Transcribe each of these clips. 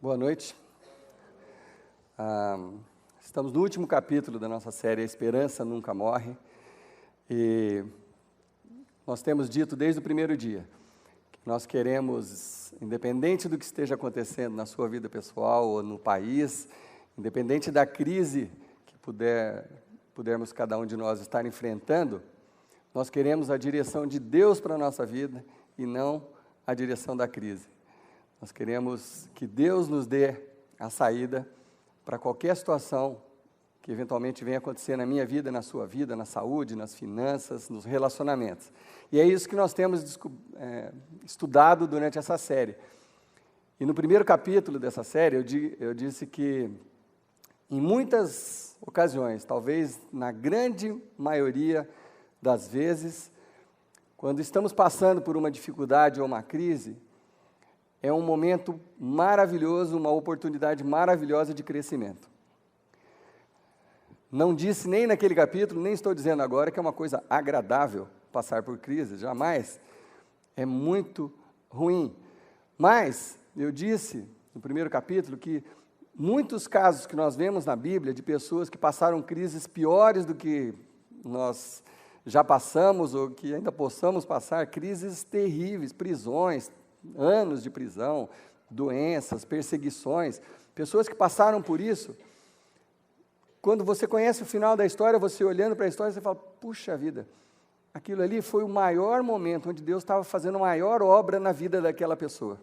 Boa noite. Estamos no último capítulo da nossa série A Esperança Nunca Morre, e nós temos dito desde o primeiro dia que nós queremos, independente do que esteja acontecendo na sua vida pessoal ou no país, independente da crise que pudermos cada um de nós estar enfrentando, nós queremos a direção de Deus para a nossa vida e não a direção da crise. Nós queremos que Deus nos dê a saída para qualquer situação que eventualmente venha acontecer na minha vida, na sua vida, na saúde, nas finanças, nos relacionamentos. E é isso que nós temos estudado durante essa série. E no primeiro capítulo dessa série, eu disse que em muitas ocasiões, talvez na grande maioria das vezes, quando estamos passando por uma dificuldade ou uma crise, é um momento maravilhoso, uma oportunidade maravilhosa de crescimento. Não disse nem naquele capítulo, nem estou dizendo agora que é uma coisa agradável passar por crise, jamais. É muito ruim. Mas eu disse no primeiro capítulo que muitos casos que nós vemos na Bíblia de pessoas que passaram crises piores do que nós já passamos ou que ainda possamos passar, crises terríveis, prisões, anos de prisão, doenças, perseguições, pessoas que passaram por isso. Quando você conhece o final da história, você olhando para a história, você fala, puxa vida, aquilo ali foi o maior momento onde Deus estava fazendo a maior obra na vida daquela pessoa.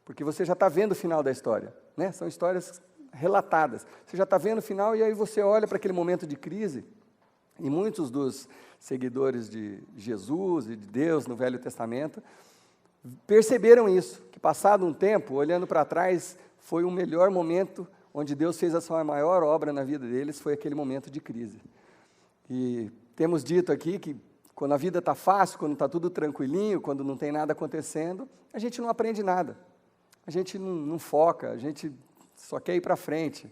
Porque você já está vendo o final da história, né? São histórias relatadas. Você já está vendo o final e aí você olha para aquele momento de crise, e muitos dos seguidores de Jesus e de Deus no Velho Testamento perceberam isso, que passado um tempo, olhando para trás, foi o melhor momento onde Deus fez a sua maior obra na vida deles, foi aquele momento de crise. E temos dito aqui que quando a vida está fácil, quando está tudo tranquilinho, quando não tem nada acontecendo, a gente não aprende nada, a gente não foca, a gente só quer ir para frente,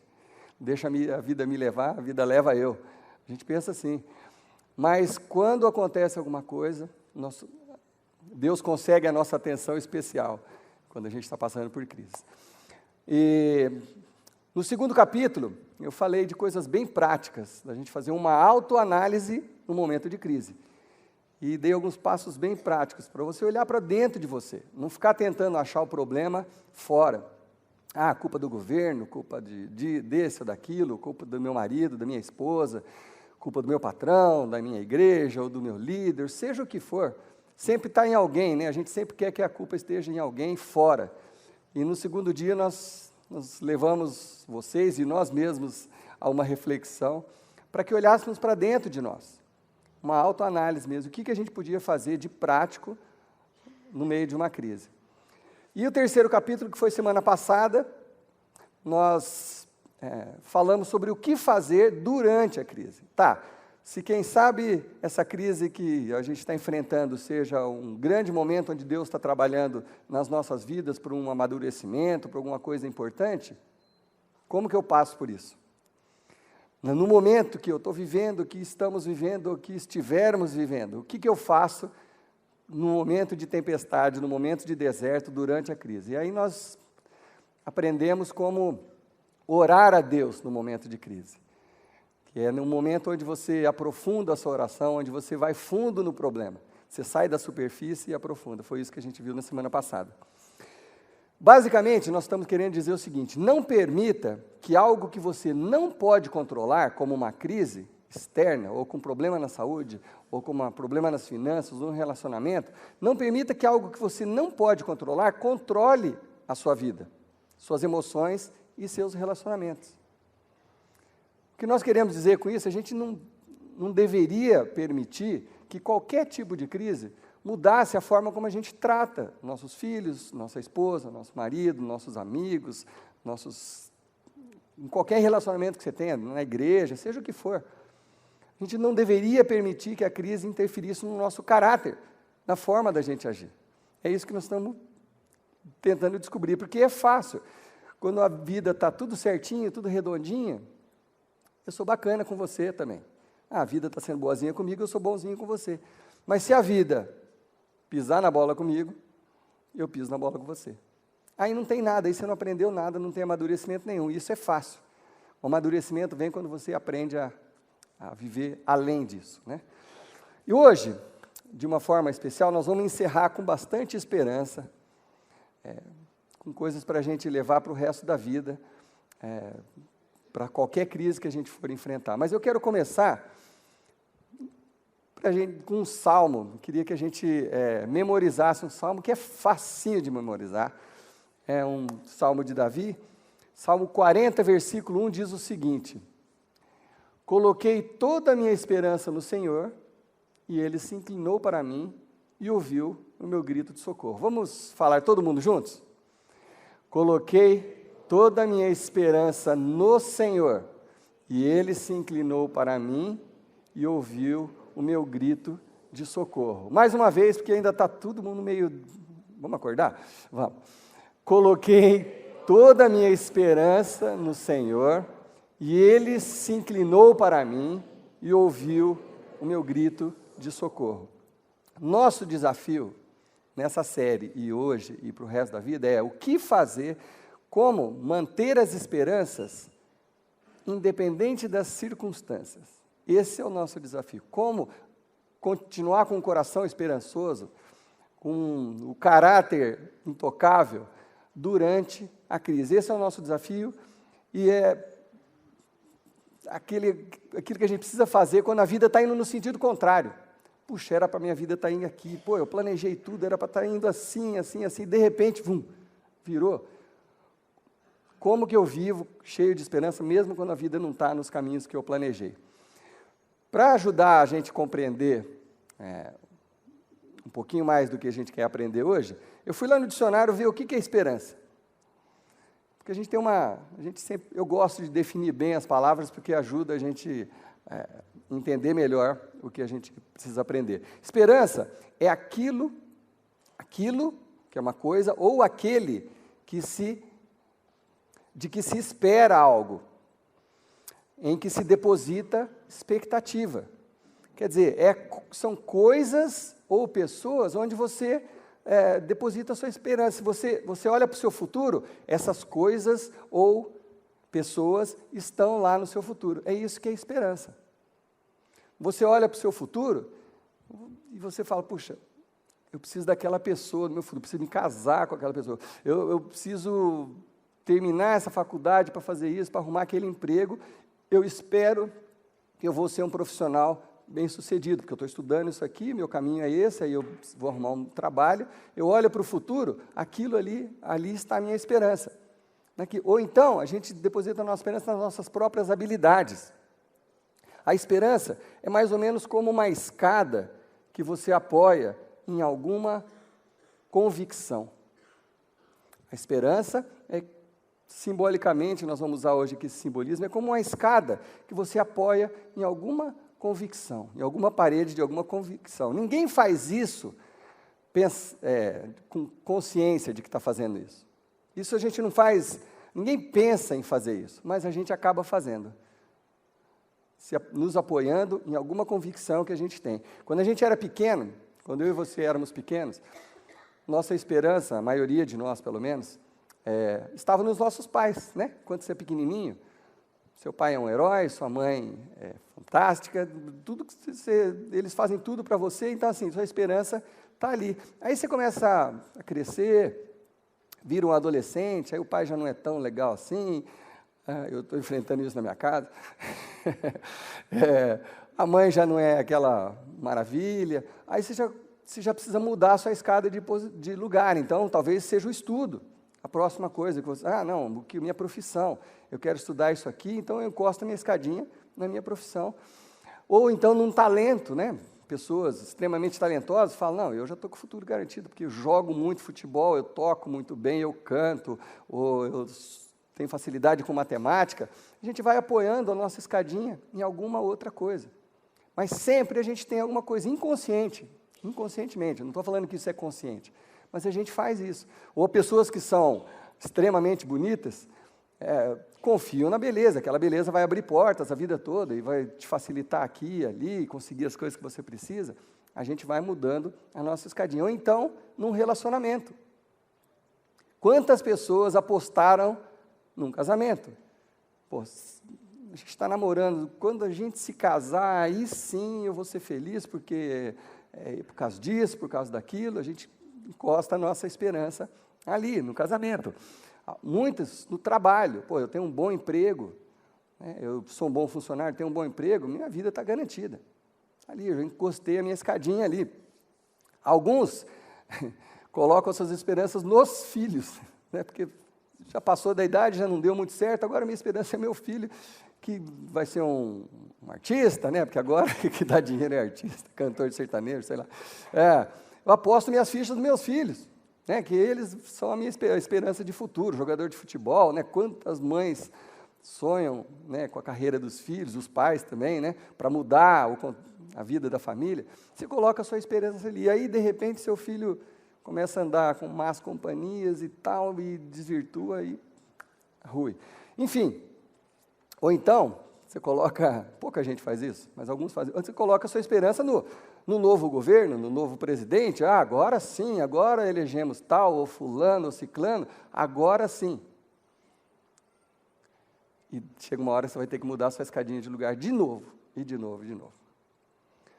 deixa a vida me levar, a vida leva eu. A gente pensa assim, mas quando acontece alguma coisa, Deus consegue a nossa atenção especial quando a gente está passando por crise. E no segundo capítulo, eu falei de coisas bem práticas, da gente fazer uma autoanálise no momento de crise. E dei alguns passos bem práticos para você olhar para dentro de você, não ficar tentando achar o problema fora. Culpa do governo, culpa desse ou daquilo, culpa do meu marido, da minha esposa, culpa do meu patrão, da minha igreja ou do meu líder, seja o que for. Sempre está em alguém, né? A gente sempre quer que a culpa esteja em alguém fora. E no segundo dia nós levamos vocês e nós mesmos a uma reflexão para que olhássemos para dentro de nós. Uma autoanálise mesmo. O que a gente podia fazer de prático no meio de uma crise. E o terceiro capítulo, que foi semana passada, nós falamos sobre o que fazer durante a crise. Se quem sabe essa crise que a gente está enfrentando seja um grande momento onde Deus está trabalhando nas nossas vidas por um amadurecimento, por alguma coisa importante, como que eu passo por isso? No momento que eu estou vivendo, que estamos vivendo, que estivermos vivendo, o que eu faço no momento de tempestade, no momento de deserto, durante a crise? E aí nós aprendemos como orar a Deus no momento de crise. Que é no momento onde você aprofunda a sua oração, onde você vai fundo no problema. Você sai da superfície e aprofunda. Foi isso que a gente viu na semana passada. Basicamente, nós estamos querendo dizer o seguinte: não permita que algo que você não pode controlar, como uma crise externa, ou com problema na saúde, ou com um problema nas finanças, ou no relacionamento, não permita que algo que você não pode controlar, controle a sua vida, suas emoções e seus relacionamentos. O que nós queremos dizer com isso? A gente não deveria permitir que qualquer tipo de crise mudasse a forma como a gente trata nossos filhos, nossa esposa, nosso marido, nossos amigos, em qualquer relacionamento que você tenha, na igreja, seja o que for. A gente não deveria permitir que a crise interferisse no nosso caráter, na forma da gente agir. É isso que nós estamos tentando descobrir, porque é fácil. Quando a vida está tudo certinho, tudo redondinho, eu sou bacana com você também. A vida está sendo boazinha comigo, eu sou bonzinho com você. Mas se a vida pisar na bola comigo, eu piso na bola com você. Aí não tem nada, aí você não aprendeu nada, não tem amadurecimento nenhum. Isso é fácil. O amadurecimento vem quando você aprende a viver além disso, né? E hoje, de uma forma especial, nós vamos encerrar com bastante esperança, com coisas para a gente levar para o resto da vida, para qualquer crise que a gente for enfrentar. Mas eu quero começar com um salmo. Eu queria que a gente memorizasse um salmo que é facinho de memorizar. É um salmo de Davi. Salmo 40, versículo 1 diz o seguinte: coloquei toda a minha esperança no Senhor, e Ele se inclinou para mim e ouviu o meu grito de socorro. Vamos falar todo mundo juntos? Coloquei toda a minha esperança no Senhor, e Ele se inclinou para mim e ouviu o meu grito de socorro. Mais uma vez, porque ainda está todo mundo meio... Vamos acordar? Vamos. Coloquei toda a minha esperança no Senhor, e Ele se inclinou para mim e ouviu o meu grito de socorro. Nosso desafio nessa série e hoje e para o resto da vida é o que fazer, como manter as esperanças independente das circunstâncias. Esse é o nosso desafio. Como continuar com o coração esperançoso, com o caráter intocável durante a crise. Esse é o nosso desafio e é aquilo que a gente precisa fazer quando a vida está indo no sentido contrário. Puxa, era para a minha vida estar indo aqui, pô, eu planejei tudo, era para estar indo assim, assim, assim, de repente, virou. Como que eu vivo cheio de esperança, mesmo quando a vida não está nos caminhos que eu planejei? Para ajudar a gente a compreender um pouquinho mais do que a gente quer aprender hoje, eu fui lá no dicionário ver o que é esperança. Porque a gente tem eu gosto de definir bem as palavras, porque ajuda a gente entender melhor o que a gente precisa aprender. Esperança é aquilo que é uma coisa, ou aquele de que se espera algo, em que se deposita expectativa. Quer dizer, são coisas ou pessoas onde você deposita a sua esperança. Você olha para o seu futuro, essas coisas ou pessoas estão lá no seu futuro. É isso que é esperança. Você olha para o seu futuro e você fala, puxa, eu preciso daquela pessoa no meu futuro, eu preciso me casar com aquela pessoa, eu preciso terminar essa faculdade para fazer isso, para arrumar aquele emprego, eu espero que eu vou ser um profissional bem-sucedido, porque eu estou estudando isso aqui, meu caminho é esse, aí eu vou arrumar um trabalho, eu olho para o futuro, aquilo ali está a minha esperança. Ou então, a gente deposita a nossa esperança nas nossas próprias habilidades. A esperança é mais ou menos como uma escada que você apoia em alguma convicção. A esperança simbolicamente, nós vamos usar hoje aqui esse simbolismo, é como uma escada que você apoia em alguma convicção, em alguma parede de alguma convicção. Ninguém faz isso com consciência de que está fazendo isso. Isso a gente não faz, ninguém pensa em fazer isso, mas a gente acaba fazendo. Nos apoiando em alguma convicção que a gente tem. Quando a gente era pequeno, quando eu e você éramos pequenos, nossa esperança, a maioria de nós pelo menos, estava nos nossos pais, né? Quando você é pequenininho, seu pai é um herói, sua mãe é fantástica, eles fazem tudo para você, então assim, sua esperança está ali. Aí você começa a crescer, vira um adolescente, aí o pai já não é tão legal assim, eu estou enfrentando isso na minha casa, a mãe já não é aquela maravilha, aí você já precisa mudar a sua escada de lugar, então talvez seja o estudo. A próxima coisa que você... minha profissão, eu quero estudar isso aqui, então eu encosto a minha escadinha na minha profissão. Ou então num talento, né? Pessoas extremamente talentosas falam, não, eu já estou com o futuro garantido, porque eu jogo muito futebol, eu toco muito bem, eu canto, ou eu tenho facilidade com matemática. A gente vai apoiando a nossa escadinha em alguma outra coisa. Mas sempre a gente tem alguma coisa inconscientemente, eu não estou falando que isso é consciente, mas a gente faz isso. Ou pessoas que são extremamente bonitas, confiam na beleza, aquela beleza vai abrir portas a vida toda e vai te facilitar aqui e ali, conseguir as coisas que você precisa. A gente vai mudando a nossa escadinha. Ou então, num relacionamento. Quantas pessoas apostaram num casamento? Pô, a gente está namorando, quando a gente se casar, aí sim eu vou ser feliz, porque por causa disso, por causa daquilo, a gente encosta a nossa esperança ali, no casamento. Muitas no trabalho, pô, eu tenho um bom emprego, né, eu sou um bom funcionário, tenho um bom emprego, minha vida está garantida. Ali, eu encostei a minha escadinha ali. Alguns colocam suas esperanças nos filhos, né, porque já passou da idade, já não deu muito certo, agora minha esperança é meu filho, que vai ser um artista, né, porque agora que dá dinheiro é artista, cantor de sertanejo, sei lá. Eu aposto minhas fichas nos meus filhos, né, que eles são a minha esperança de futuro, jogador de futebol, né, quantas mães sonham, né, com a carreira dos filhos, os pais também, né, para mudar a vida da família. Você coloca a sua esperança ali, e aí de repente seu filho começa a andar com más companhias e tal, e desvirtua e rui. Enfim, ou então, você coloca, pouca gente faz isso, mas alguns fazem, você coloca a sua esperança no novo governo, no novo presidente, agora sim, agora elegemos tal, ou fulano, ou ciclano, agora sim. E chega uma hora que você vai ter que mudar a sua escadinha de lugar de novo, e de novo, e de novo.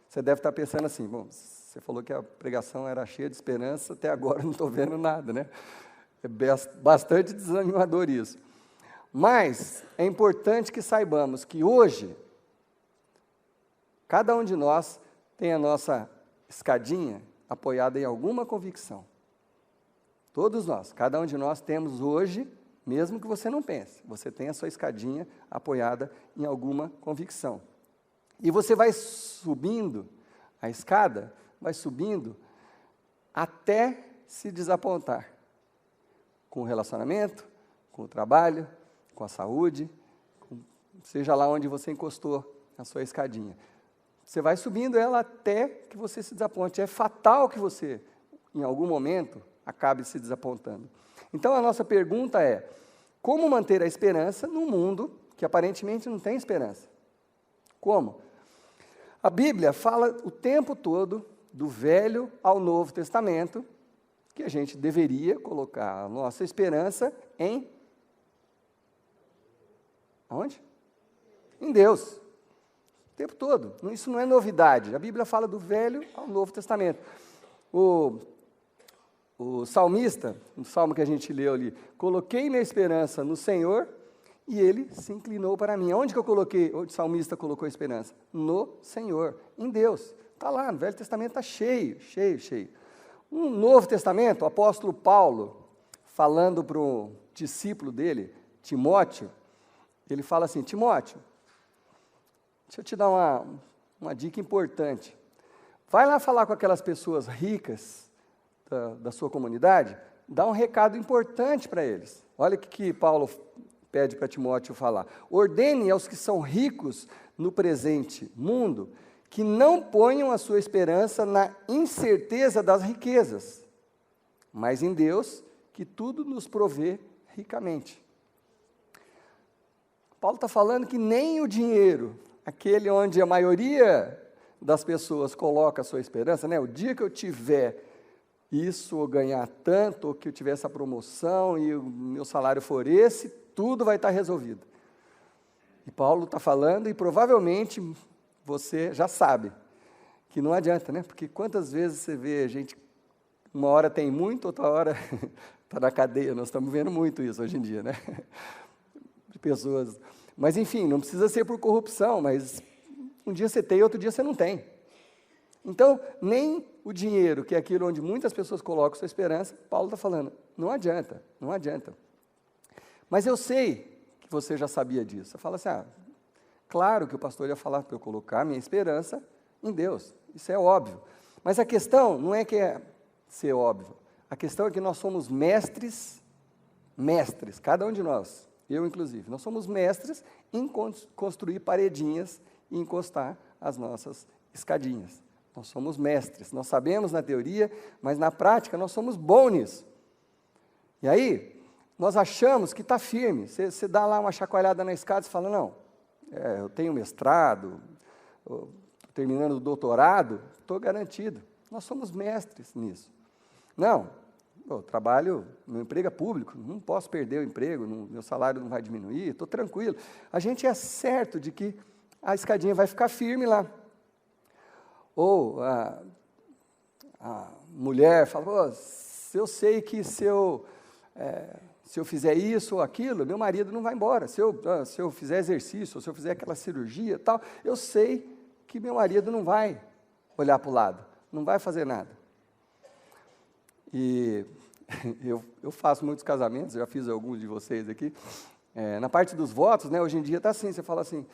Você deve estar pensando assim, bom, você falou que a pregação era cheia de esperança, até agora não estou vendo nada, né? É bastante desanimador isso. Mas é importante que saibamos que hoje, cada um de nós tem a nossa escadinha apoiada em alguma convicção. Todos nós, cada um de nós temos hoje, mesmo que você não pense, você tem a sua escadinha apoiada em alguma convicção. E você vai subindo a escada, vai subindo até se desapontar com o relacionamento, com o trabalho, com a saúde, seja lá onde você encostou a sua escadinha. Você vai subindo ela até que você se desaponte. É fatal que você, em algum momento, acabe se desapontando. Então, a nossa pergunta é, como manter a esperança num mundo que aparentemente não tem esperança? Como? A Bíblia fala o tempo todo, do Velho ao Novo Testamento, que a gente deveria colocar a nossa esperança em... Aonde? Em Deus. O tempo todo. Isso não é novidade. A Bíblia fala do Velho ao Novo Testamento. O salmista, no salmo que a gente leu ali, coloquei minha esperança no Senhor e Ele se inclinou para mim. Onde que eu coloquei? O salmista colocou a esperança? No Senhor, em Deus. Está lá, no Velho Testamento está cheio, cheio, cheio. No Novo Testamento, o apóstolo Paulo, falando para o discípulo dele, Timóteo, ele fala assim, Timóteo, deixa eu te dar uma dica importante. Vai lá falar com aquelas pessoas ricas da sua comunidade, dá um recado importante para eles. Olha o que Paulo pede para Timóteo falar. Ordene aos que são ricos no presente mundo, que não ponham a sua esperança na incerteza das riquezas, mas em Deus, que tudo nos provê ricamente. Paulo está falando que nem o dinheiro, aquele onde a maioria das pessoas coloca a sua esperança, né? O dia que eu tiver isso, ou ganhar tanto, ou que eu tiver essa promoção, e o meu salário for esse, tudo vai estar resolvido. E Paulo está falando, e provavelmente você já sabe, que não adianta, né? Porque quantas vezes você vê gente, uma hora tem muito, outra hora está na cadeia, nós estamos vendo muito isso hoje em dia, né? De pessoas. Mas, enfim, não precisa ser por corrupção, mas um dia você tem, outro dia você não tem. Então, nem o dinheiro, que é aquilo onde muitas pessoas colocam sua esperança, Paulo está falando, não adianta, não adianta. Mas eu sei que você já sabia disso. Você fala assim, claro que o pastor ia falar para eu colocar minha esperança em Deus, isso é óbvio. Mas a questão não é que é ser óbvio, a questão é que nós somos mestres, cada um de nós, eu inclusive, nós somos mestres em construir paredinhas e encostar as nossas escadinhas. Nós somos mestres, nós sabemos na teoria, mas na prática nós somos bons nisso. E aí, nós achamos que está firme, você dá lá uma chacoalhada na escada e fala, não, eu tenho mestrado, estou terminando o doutorado, estou garantido. Nós somos mestres nisso. Não, Eu trabalho, meu emprego é público, não posso perder o emprego, meu salário não vai diminuir, estou tranquilo. A gente é certo de que a escadinha vai ficar firme lá. Ou a mulher fala, eu sei que se eu fizer isso ou aquilo, meu marido não vai embora. Se eu fizer exercício, ou se eu fizer aquela cirurgia tal, eu sei que meu marido não vai olhar para o lado, não vai fazer nada. E eu faço muitos casamentos, já fiz alguns de vocês aqui. Na parte dos votos, né, hoje em dia está assim, você fala assim,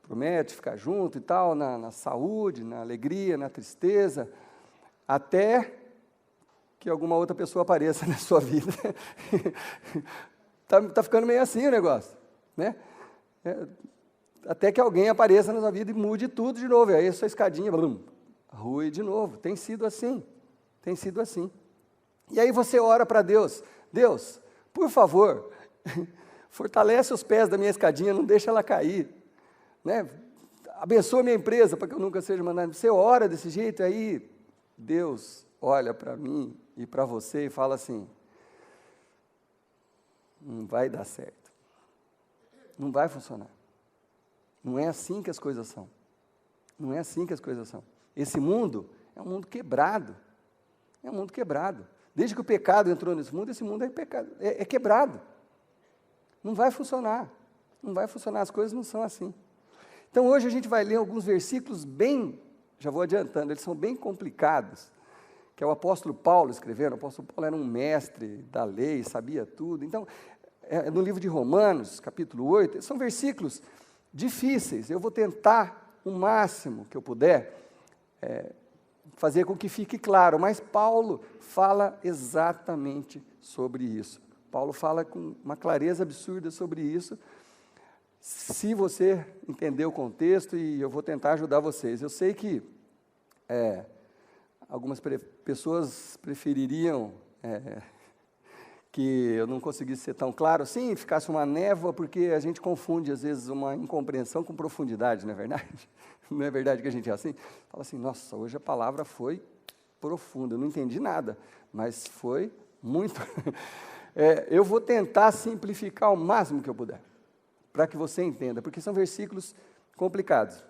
promete ficar junto e tal, na saúde, na alegria, na tristeza, até que alguma outra pessoa apareça na sua vida. Tá ficando meio assim o negócio, né? Até que alguém apareça na sua vida e mude tudo de novo, e aí a sua escadinha, rui de novo. Tem sido assim, tem sido assim. E aí você ora para Deus, Deus, por favor, fortalece os pés da minha escadinha, não deixa ela cair, né? Abençoa minha empresa para que eu nunca seja mandado. Você ora desse jeito, aí Deus olha para mim e para você e fala assim, não vai dar certo, não vai funcionar. Não é assim que as coisas são. Não é assim que as coisas são. Esse mundo é um mundo quebrado. É um mundo quebrado. Desde que o pecado entrou nesse mundo, esse mundo é quebrado. Não vai funcionar. Não vai funcionar, as coisas não são assim. Então hoje a gente vai ler alguns versículos já vou adiantando, eles são bem complicados, que é o apóstolo Paulo escrevendo. O apóstolo Paulo era um mestre da lei, sabia tudo. Então, no livro de Romanos, capítulo 8, são versículos difíceis. Eu vou tentar o máximo que eu puder fazer com que fique claro, mas Paulo fala exatamente sobre isso. Paulo fala com uma clareza absurda sobre isso, se você entender o contexto, e eu vou tentar ajudar vocês. Eu sei que algumas pessoas prefeririam que eu não conseguisse ser tão claro assim, ficasse uma névoa, porque a gente confunde, às vezes, uma incompreensão com profundidade, não é verdade? Não é verdade que a gente é assim? Fala assim, nossa, hoje a palavra foi profunda, eu não entendi nada, mas foi muito. Eu vou tentar simplificar o máximo que eu puder, para que você entenda, porque são versículos complicados.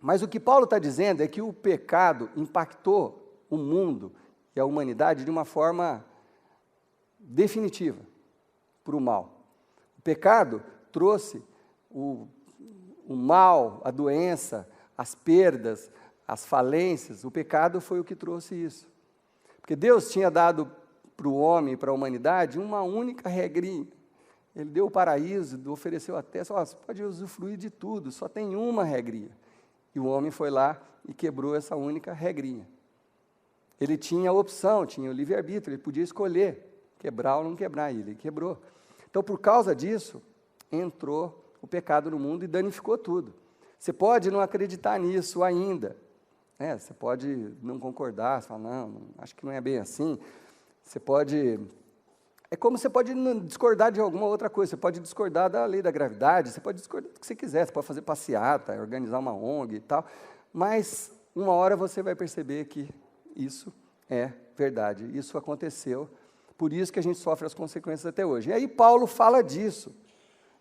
Mas o que Paulo está dizendo é que o pecado impactou o mundo e a humanidade de uma forma definitiva para o mal. O pecado trouxe o mal, a doença, as perdas, as falências. O pecado foi o que trouxe isso. Porque Deus tinha dado para o homem e para a humanidade uma única regrinha. Ele deu o paraíso, ofereceu a terra, você pode usufruir de tudo, só tem uma regrinha. E o homem foi lá e quebrou essa única regrinha. Ele tinha a opção, tinha o livre-arbítrio, ele podia escolher quebrar ou não quebrar, e ele quebrou. Então, por causa disso, entrou o pecado no mundo e danificou tudo. Você pode não acreditar nisso ainda, você pode não concordar, você fala, não, acho que não é bem assim. Você pode... É como você pode discordar de alguma outra coisa, você pode discordar da lei da gravidade, você pode discordar do que você quiser, você pode fazer passeata, organizar uma ONG e tal, mas uma hora você vai perceber que isso é verdade, isso aconteceu, por isso que a gente sofre as consequências até hoje. E aí Paulo fala disso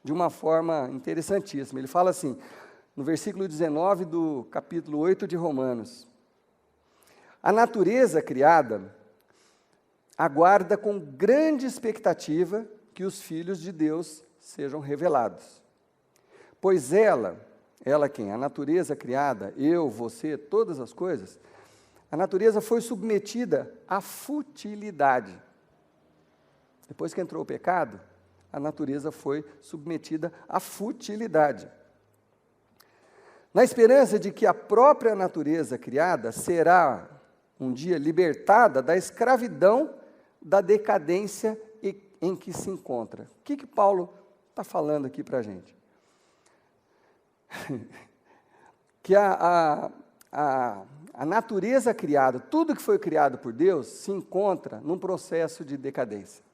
de uma forma interessantíssima. Ele fala assim, no versículo 19 do capítulo 8 de Romanos, a natureza criada aguarda com grande expectativa que os filhos de Deus sejam revelados. Pois ela quem? A natureza criada, eu, você, todas as coisas, a natureza foi submetida à futilidade. Depois que entrou o pecado, a natureza foi submetida à futilidade. Na esperança de que a própria natureza criada será um dia libertada da escravidão da decadência em que se encontra. O que Paulo está falando aqui para a gente? Que a natureza criada, tudo que foi criado por Deus, se encontra num processo de decadência.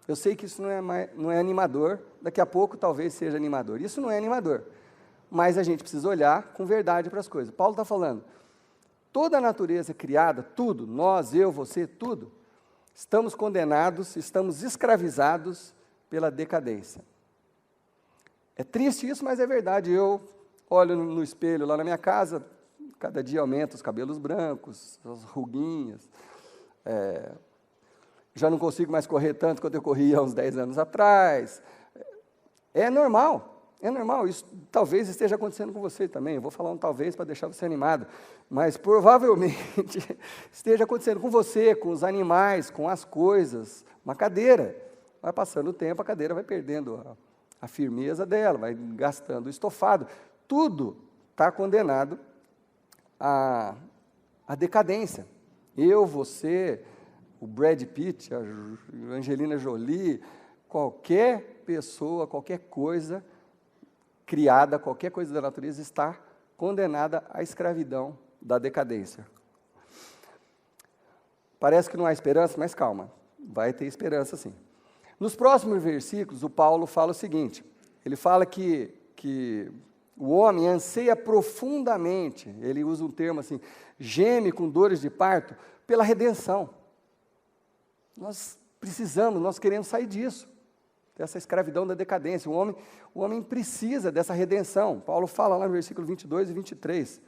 Eu sei que isso não é animador, daqui a pouco talvez seja animador. Isso não é animador, mas a gente precisa olhar com verdade para as coisas. Paulo está falando, toda a natureza criada, tudo, nós, eu, você, tudo, estamos condenados, estamos escravizados pela decadência. É triste isso, mas é verdade. Eu olho no espelho lá na minha casa, cada dia aumenta os cabelos brancos, as ruguinhas. Já não consigo mais correr tanto quanto eu corria há uns 10 anos atrás. É normal. Isso talvez esteja acontecendo com você também. Eu vou falar um talvez para deixar você animado, mas provavelmente esteja acontecendo com você, com os animais, com as coisas. Uma cadeira, vai passando o tempo, a cadeira vai perdendo a firmeza dela, vai gastando o estofado. Tudo está condenado à decadência. Eu, você, o Brad Pitt, a Angelina Jolie, qualquer pessoa, qualquer coisa criada, qualquer coisa da natureza está condenada à escravidão da decadência. Parece que não há esperança, mas calma, vai ter esperança sim. Nos próximos versículos, o Paulo fala o seguinte, ele fala que o homem anseia profundamente, ele usa um termo assim, geme com dores de parto, pela redenção. Nós precisamos, nós queremos sair disso, dessa escravidão da decadência. O homem precisa dessa redenção. Paulo fala lá no versículo 22 e 23.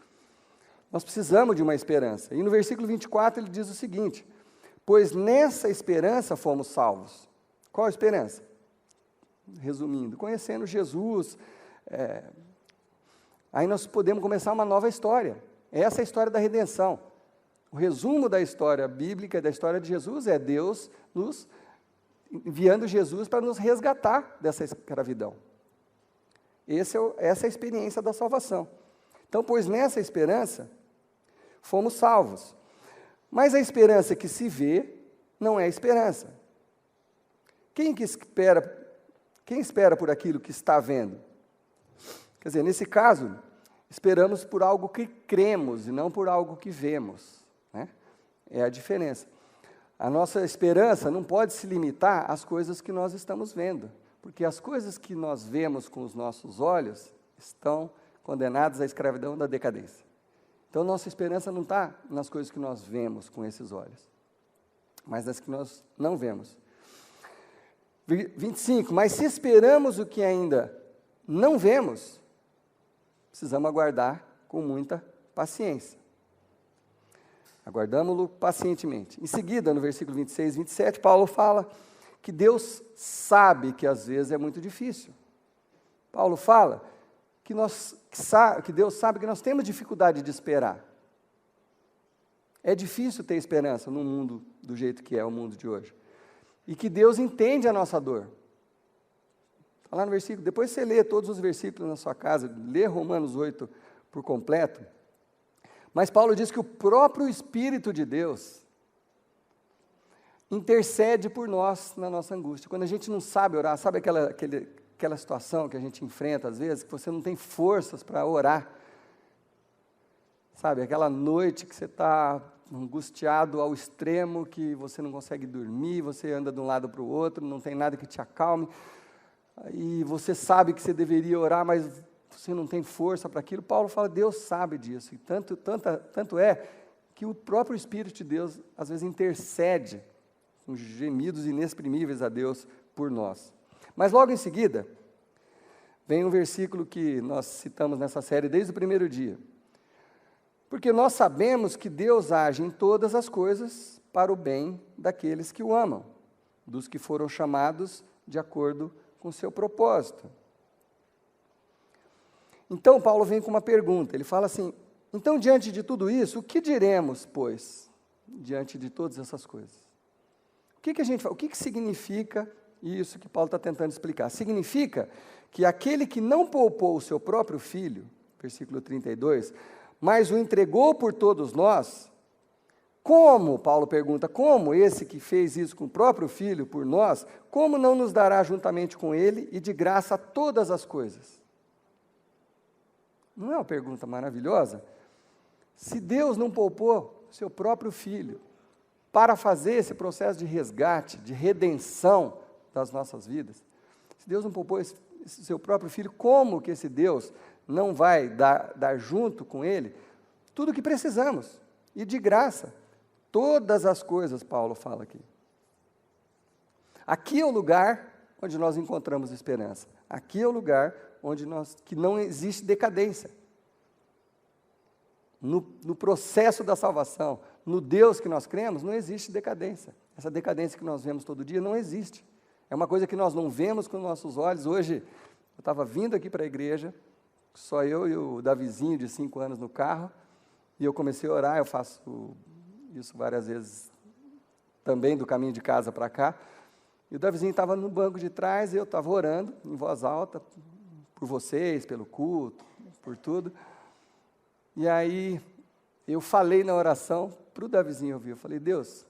Nós precisamos de uma esperança. E no versículo 24 ele diz o seguinte, pois nessa esperança fomos salvos. Qual a esperança? Resumindo, conhecendo Jesus, aí nós podemos começar uma nova história. Essa é a história da redenção. O resumo da história bíblica, da história de Jesus, é Deus nos enviando Jesus para nos resgatar dessa escravidão. Essa é a experiência da salvação. Então, pois nessa esperança, fomos salvos. Mas a esperança que se vê, não é esperança. Quem espera por aquilo que está vendo? Quer dizer, nesse caso, esperamos por algo que cremos e não por algo que vemos, né? É a diferença. A nossa esperança não pode se limitar às coisas que nós estamos vendo, porque as coisas que nós vemos com os nossos olhos estão condenadas à escravidão da decadência. Então, nossa esperança não está nas coisas que nós vemos com esses olhos, mas nas que nós não vemos. 25, mas se esperamos o que ainda não vemos, precisamos aguardar com muita paciência. Aguardamo-lo pacientemente. Em seguida, no versículo 26 e 27, Paulo fala que Deus sabe que às vezes é muito difícil. Paulo fala que Deus sabe que nós temos dificuldade de esperar. É difícil ter esperança num mundo do jeito que é o mundo de hoje. E que Deus entende a nossa dor. Está lá no versículo, depois você lê todos os versículos na sua casa, lê Romanos 8 por completo. Mas Paulo diz que o próprio Espírito de Deus intercede por nós na nossa angústia. Quando a gente não sabe orar, sabe aquela situação que a gente enfrenta às vezes, que você não tem forças para orar? Sabe, aquela noite que você está angustiado ao extremo, que você não consegue dormir, você anda de um lado para o outro, não tem nada que te acalme, e você sabe que você deveria orar, mas você não tem força para aquilo. Paulo fala, Deus sabe disso, e tanto é que o próprio Espírito de Deus, às vezes, intercede com gemidos inexprimíveis a Deus por nós. Mas logo em seguida, vem um versículo que nós citamos nessa série desde o primeiro dia. Porque nós sabemos que Deus age em todas as coisas para o bem daqueles que o amam, dos que foram chamados de acordo com o seu propósito. Então, Paulo vem com uma pergunta, ele fala assim, então, diante de tudo isso, o que diremos, pois, diante de todas essas coisas? O que significa isso que Paulo está tentando explicar? Significa que aquele que não poupou o seu próprio filho, versículo 32, mas o entregou por todos nós, como, Paulo pergunta, como esse que fez isso com o próprio filho por nós, como não nos dará juntamente com ele e de graça todas as coisas? Não é uma pergunta maravilhosa? Se Deus não poupou o seu próprio filho para fazer esse processo de resgate, de redenção das nossas vidas, se Deus não poupou esse seu próprio filho, como que esse Deus não vai dar junto com ele tudo o que precisamos, e de graça, todas as coisas, Paulo fala aqui. Aqui é o lugar onde nós encontramos esperança. Aqui é o lugar onde que não existe decadência. No processo da salvação, no Deus que nós cremos, não existe decadência. Essa decadência que nós vemos todo dia não existe. É uma coisa que nós não vemos com nossos olhos. Hoje, eu estava vindo aqui para a igreja, só eu e o Davizinho, de 5 anos, no carro, e eu comecei a orar. Eu faço isso várias vezes também, do caminho de casa para cá. E o Davizinho estava no banco de trás, e eu estava orando em voz alta, por vocês, pelo culto, por tudo. E aí, eu falei na oração para o Davizinho ouvir. Eu falei: Deus,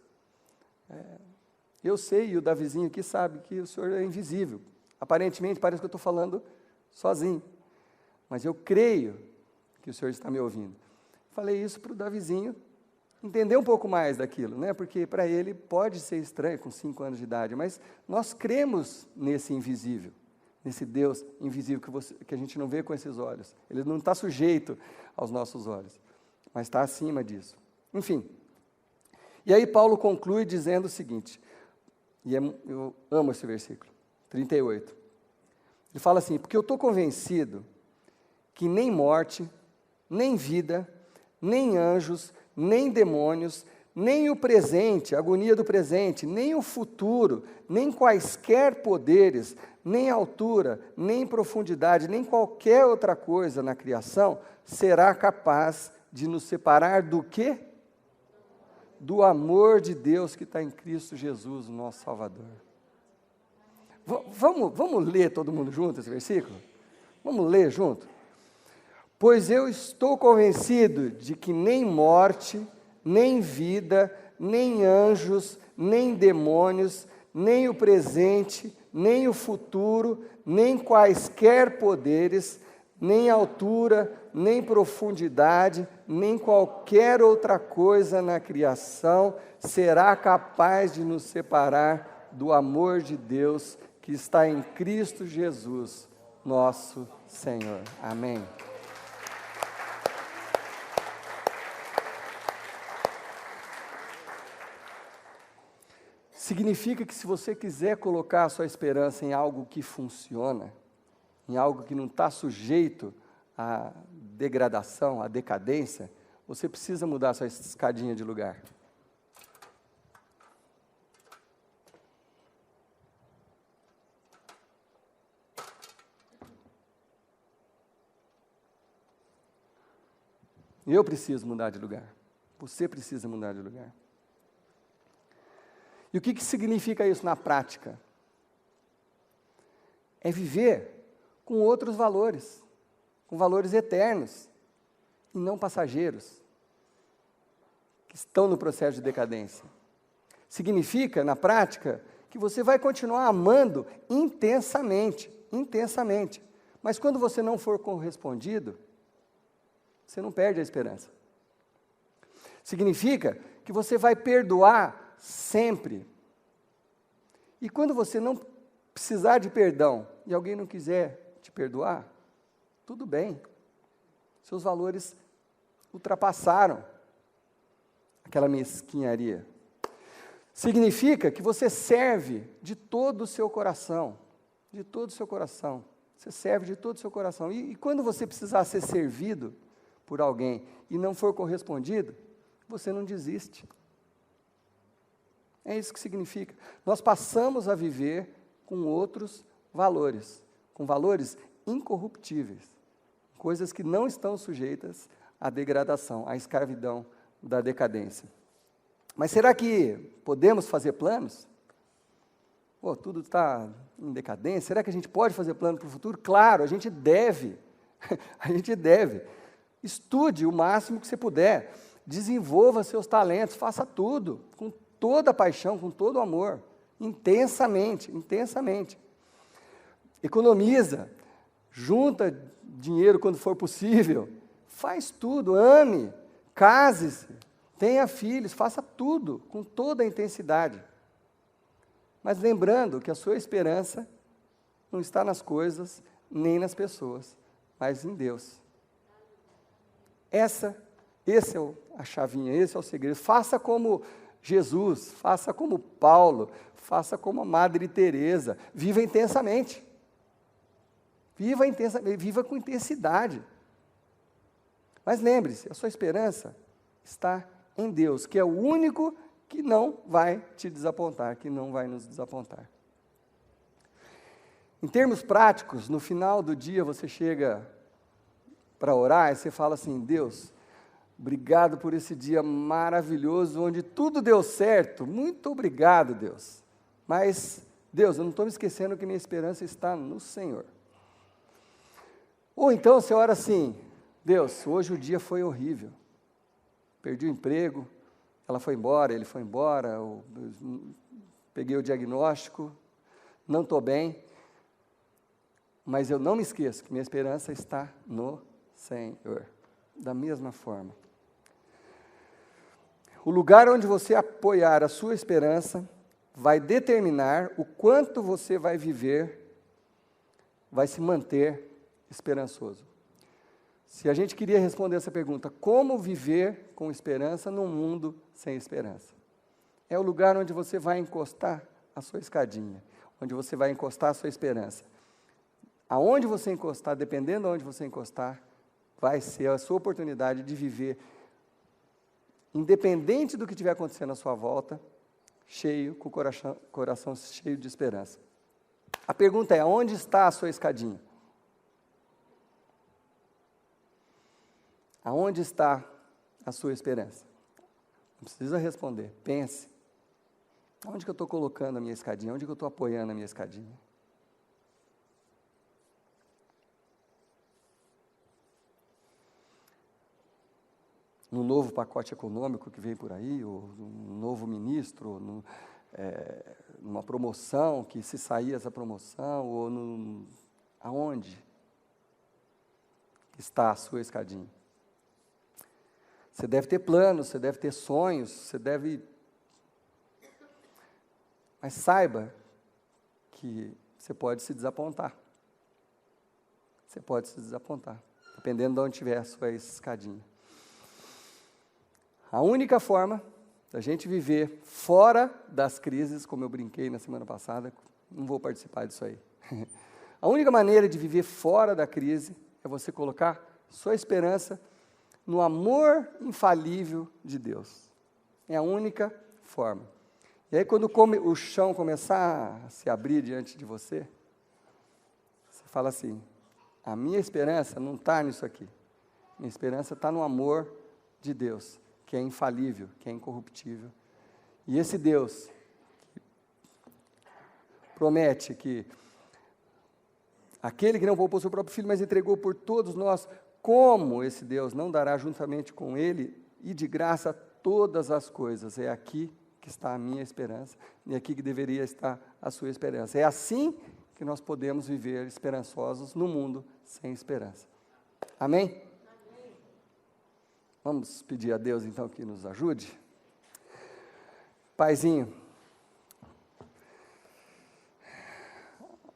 eu sei, e o Davizinho aqui sabe que o Senhor é invisível. Aparentemente, parece que eu estou falando sozinho. Mas eu creio que o Senhor está me ouvindo. Falei isso para o Davizinho entender um pouco mais daquilo, né? Porque para ele pode ser estranho com 5 anos de idade, mas nós cremos nesse invisível, nesse Deus invisível que a gente não vê com esses olhos. Ele não está sujeito aos nossos olhos, mas está acima disso. Enfim, e aí Paulo conclui dizendo o seguinte, e eu amo esse versículo, 38. Ele fala assim: porque eu estou convencido que nem morte, nem vida, nem anjos, nem demônios, nem o presente, a agonia do presente, nem o futuro, nem quaisquer poderes, nem altura, nem profundidade, nem qualquer outra coisa na criação será capaz de nos separar do quê? Do amor de Deus que está em Cristo Jesus, o nosso Salvador. Vamos ler todo mundo junto esse versículo? Vamos ler junto? Pois eu estou convencido de que nem morte, nem vida, nem anjos, nem demônios, nem o presente, nem o futuro, nem quaisquer poderes, nem altura, nem profundidade, nem qualquer outra coisa na criação será capaz de nos separar do amor de Deus que está em Cristo Jesus, nosso Senhor. Amém. Significa que se você quiser colocar a sua esperança em algo que funciona, em algo que não está sujeito à degradação, à decadência, você precisa mudar a sua escadinha de lugar. Eu preciso mudar de lugar. Você precisa mudar de lugar. E o que significa isso na prática? É viver com outros valores, com valores eternos, e não passageiros, que estão no processo de decadência. Significa, na prática, que você vai continuar amando intensamente, intensamente, mas quando você não for correspondido, você não perde a esperança. Significa que você vai perdoar sempre. E quando você não precisar de perdão e alguém não quiser te perdoar, tudo bem. Seus valores ultrapassaram aquela mesquinharia. Significa que você serve de todo o seu coração, de todo o seu coração. Você serve de todo o seu coração. E quando você precisar ser servido por alguém e não for correspondido, você não desiste. É isso que significa. Nós passamos a viver com outros valores, com valores incorruptíveis, coisas que não estão sujeitas à degradação, à escravidão da decadência. Mas será que podemos fazer planos? Pô, tudo está em decadência, será que a gente pode fazer plano para o futuro? Claro, a gente deve, a gente deve. Estude o máximo que você puder, desenvolva seus talentos, faça tudo, com toda a paixão, com todo o amor, intensamente, intensamente. Economiza, junta dinheiro quando for possível, faz tudo, ame, case-se, tenha filhos, faça tudo, com toda a intensidade. Mas lembrando que a sua esperança não está nas coisas, nem nas pessoas, mas em Deus. Esse é a chavinha, esse é o segredo. Faça como Jesus, faça como Paulo, faça como a Madre Teresa, viva intensamente. Viva com intensidade. Mas lembre-se, a sua esperança está em Deus, que é o único que não vai te desapontar, que não vai nos desapontar. Em termos práticos, no final do dia você chega para orar e você fala assim: Deus, obrigado por esse dia maravilhoso, onde tudo deu certo, muito obrigado, Deus. Mas, Deus, eu não estou me esquecendo que minha esperança está no Senhor. Ou então você ora assim: Deus, hoje o dia foi horrível, perdi o emprego, ela foi embora, ele foi embora, eu peguei o diagnóstico, não estou bem, mas eu não me esqueço que minha esperança está no Senhor. Da mesma forma, o lugar onde você apoiar a sua esperança vai determinar o quanto você vai viver, vai se manter esperançoso. Se a gente queria responder essa pergunta, como viver com esperança num mundo sem esperança? É o lugar onde você vai encostar a sua escadinha, onde você vai encostar a sua esperança. Aonde você encostar, dependendo de onde você encostar, vai ser a sua oportunidade de viver, independente do que estiver acontecendo à sua volta, cheio, com o coração cheio de esperança. A pergunta é: aonde está a sua escadinha? Aonde está a sua esperança? Não precisa responder, pense. Onde que eu estou colocando a minha escadinha? Onde que eu estou apoiando a minha escadinha? No novo pacote econômico que vem por aí, ou um novo ministro, numa promoção, que se sair essa promoção, ou aonde está a sua escadinha? Você deve ter planos, você deve ter sonhos, mas saiba que você pode se desapontar. Você pode se desapontar, dependendo de onde estiver a sua escadinha. A única forma da gente viver fora das crises, como eu brinquei na semana passada, não vou participar disso aí. A única maneira de viver fora da crise é você colocar sua esperança no amor infalível de Deus. É a única forma. E aí, quando o chão começar a se abrir diante de você, você fala assim: a minha esperança não está nisso aqui. Minha esperança está no amor de Deus, que é infalível, que é incorruptível. E esse Deus promete que aquele que não poupou seu próprio filho, mas entregou por todos nós, como esse Deus não dará juntamente com ele e de graça todas as coisas? É aqui que está a minha esperança, e aqui que deveria estar a sua esperança. É assim que nós podemos viver esperançosos no mundo sem esperança. Amém? Vamos pedir a Deus, então, que nos ajude? Paizinho,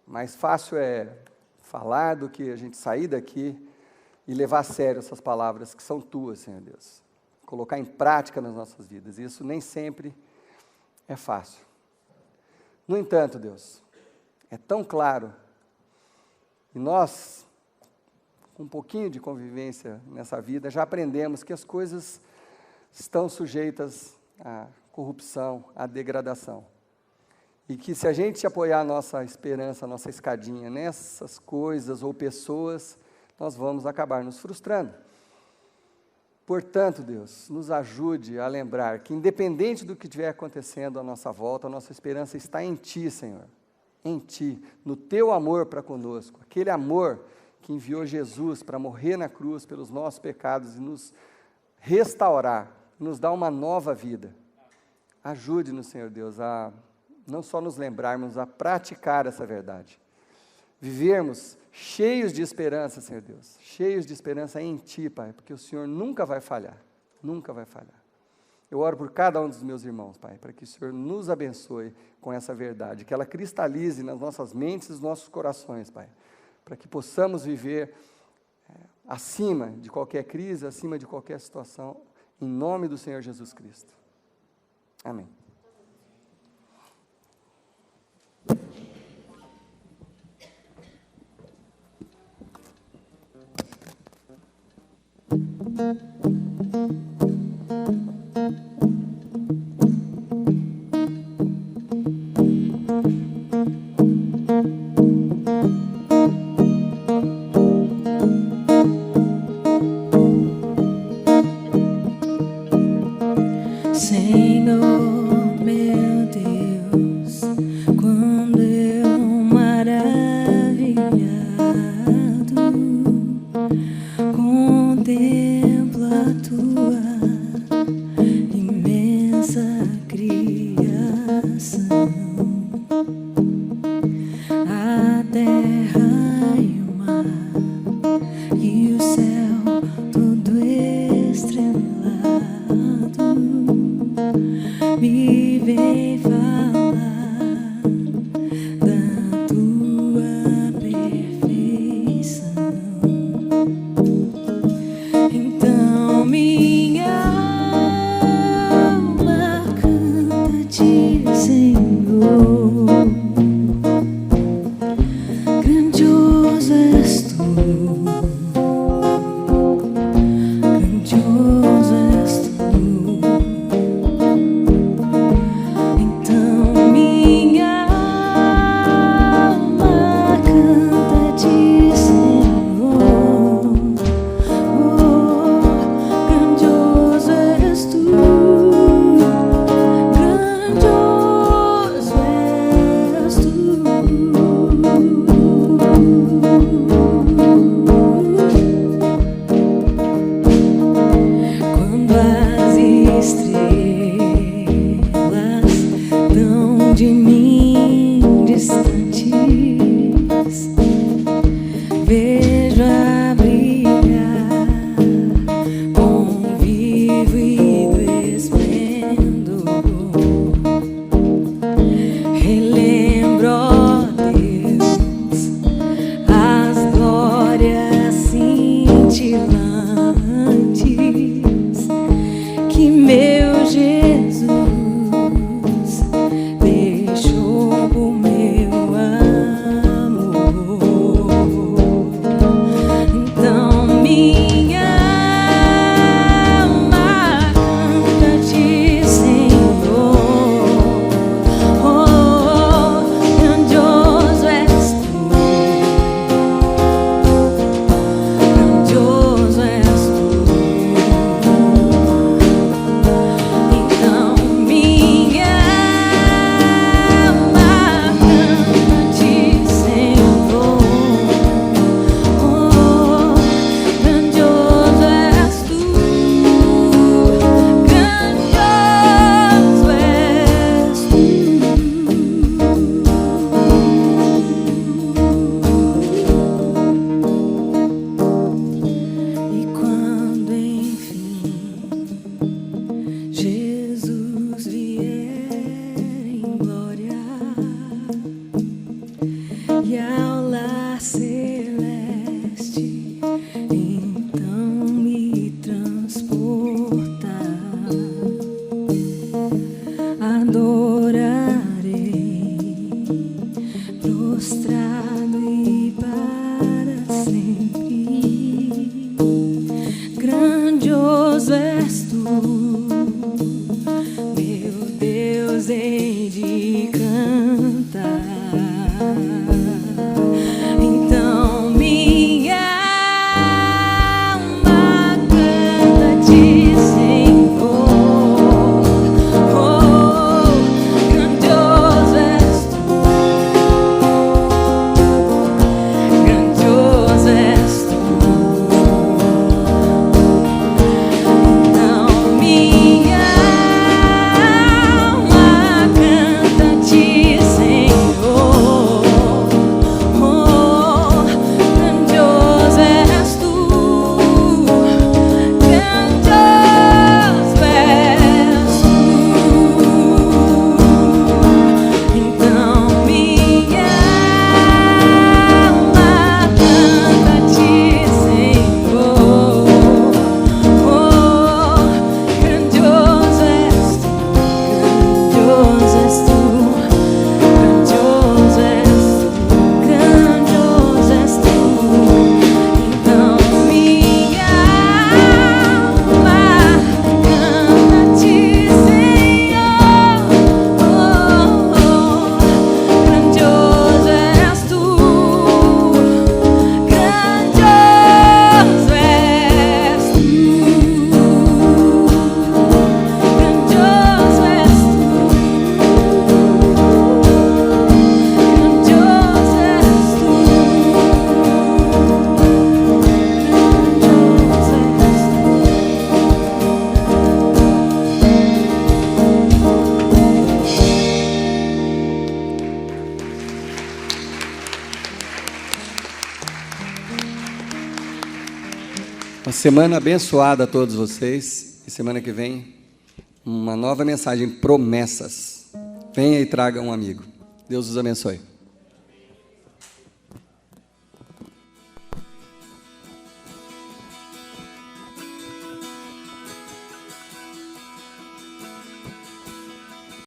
mais fácil é falar do que a gente sair daqui e levar a sério essas palavras que são tuas, Senhor Deus. Colocar em prática nas nossas vidas. Isso nem sempre é fácil. No entanto, Deus, é tão claro, e nós, com um pouquinho de convivência nessa vida, já aprendemos que as coisas estão sujeitas à corrupção, à degradação. E que se a gente apoiar a nossa esperança, a nossa escadinha nessas coisas ou pessoas, nós vamos acabar nos frustrando. Portanto, Deus, nos ajude a lembrar que, independente do que estiver acontecendo à nossa volta, a nossa esperança está em Ti, Senhor. Em Ti, no Teu amor para conosco. Aquele amor que enviou Jesus para morrer na cruz pelos nossos pecados e nos restaurar, nos dar uma nova vida. Ajude-nos, Senhor Deus, a não só nos lembrarmos, a praticar essa verdade. Vivermos cheios de esperança, Senhor Deus, cheios de esperança em Ti, Pai, porque o Senhor nunca vai falhar, nunca vai falhar. Eu oro por cada um dos meus irmãos, Pai, para que o Senhor nos abençoe com essa verdade, que ela cristalize nas nossas mentes e nos nossos corações, Pai, para que possamos viver acima de qualquer crise, acima de qualquer situação, em nome do Senhor Jesus Cristo. Amém. Senhor, meu Deus, quando eu maravilhado contemplo a tua imensa criação, a terra e o mar e o céu tudo estrelado, me vem falar da tua perfeição. Então minha alma canta-te, Senhor. Grandioso és tu, grandioso és tu. De mim distantes, vejo a brilhar com vívido esplendor. Relembro, ó Deus, as glórias cintilantes que meu Jesus o meu amor. Então minha alma canta-te, Senhor. Oh, grandioso és tu, grandioso és tu. Então minha Jesus vier em glória e ao lar celeste, então me transportar, adorarei prostrado e para sempre. Grandioso és tu, meu Deus, hei de cantar. Então minha alma canta-te, Senhor. Oh, grandioso és tu, Uma semana abençoada a todos vocês. E semana que vem, uma nova mensagem, promessas. Venha e traga um amigo. Deus os abençoe.